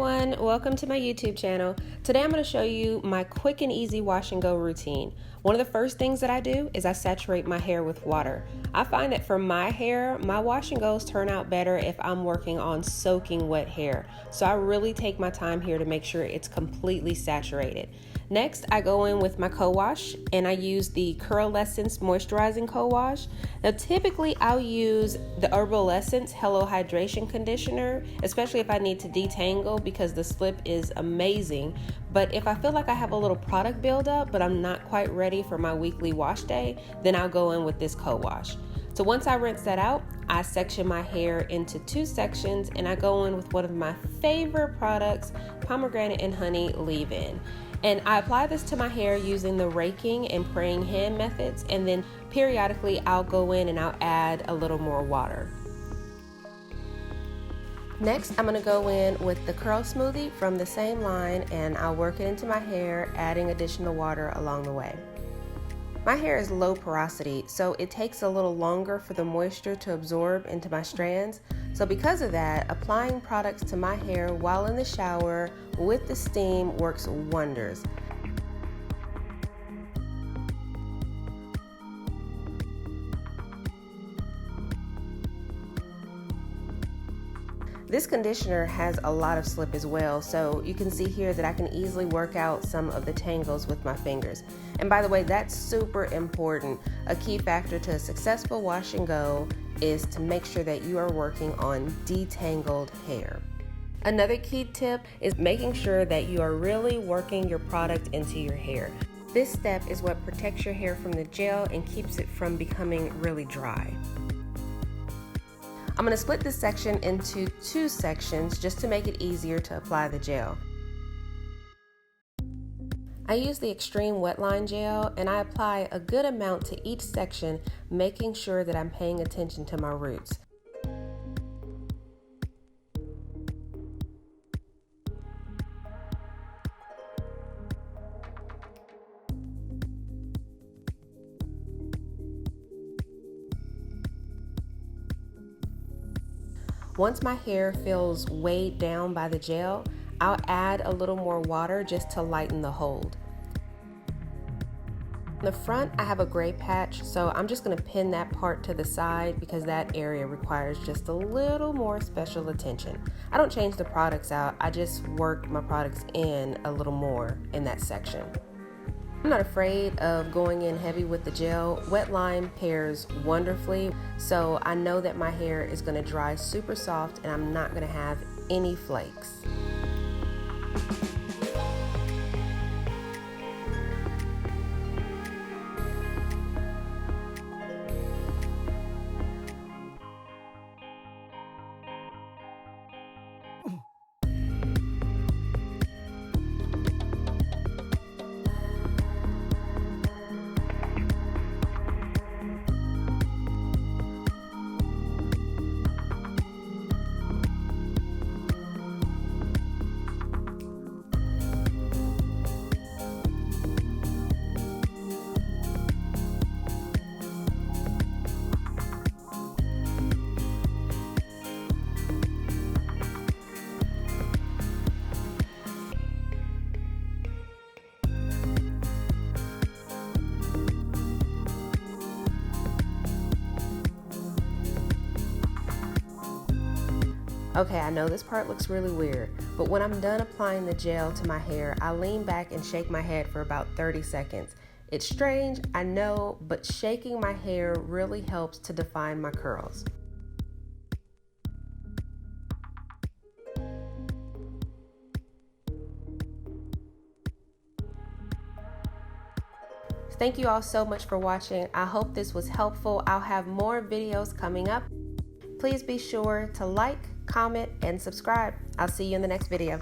everyone, welcome to my YouTube channel. Today I'm going to show you my quick and easy wash and go routine. One of the first things that I do is I saturate my hair with water. I find that for my hair, my wash and goes turn out better if I'm working on soaking wet hair. So I really take my time here to make sure it's completely saturated. Next, I go in with my co-wash and I use the Curl Essence Moisturizing Co-Wash. Now typically I'll use the Herbal Essence Hello Hydration Conditioner, especially if I need to detangle because the slip is amazing. But if I feel like I have a little product buildup but I'm not quite ready for my weekly wash day, then I'll go in with this co-wash. So once I rinse that out, I section my hair into two sections and I go in with one of my favorite products, Pomegranate and Honey Leave-In. And I apply this to my hair using the raking and praying hand methods, and then periodically I'll go in and I'll add a little more water. Next, I'm going to go in with the Curl Smoothie from the same line and I'll work it into my hair, adding additional water along the way. My hair is low porosity, so it takes a little longer for the moisture to absorb into my strands. So because of that, applying products to my hair while in the shower with the steam works wonders. This conditioner has a lot of slip as well, so you can see here that I can easily work out some of the tangles with my fingers. And by the way, that's super important. A key factor to a successful wash and go is to make sure that you are working on detangled hair. Another key tip is making sure that you are really working your product into your hair. This step is what protects your hair from the gel and keeps it from becoming really dry. I'm going to split this section into two sections just to make it easier to apply the gel. I use the Xtreme WEtline Gel and I apply a good amount to each section, making sure that I'm paying attention to my roots. Once my hair feels weighed down by the gel, I'll add a little more water just to lighten the hold. On the front, I have a gray patch, so I'm just going to pin that part to the side because that area requires just a little more special attention. I don't change the products out, I just work my products in a little more in that section. I'm not afraid of going in heavy with the gel. WEtline pairs wonderfully, so I know that my hair is going to dry super soft and I'm not going to have any flakes. Okay, I know this part looks really weird, but when I'm done applying the gel to my hair, I lean back and shake my head for about 30 seconds. It's strange, I know, but shaking my hair really helps to define my curls. Thank you all so much for watching. I hope this was helpful. I'll have more videos coming up. Please be sure to like, comment, and subscribe. I'll see you in the next video.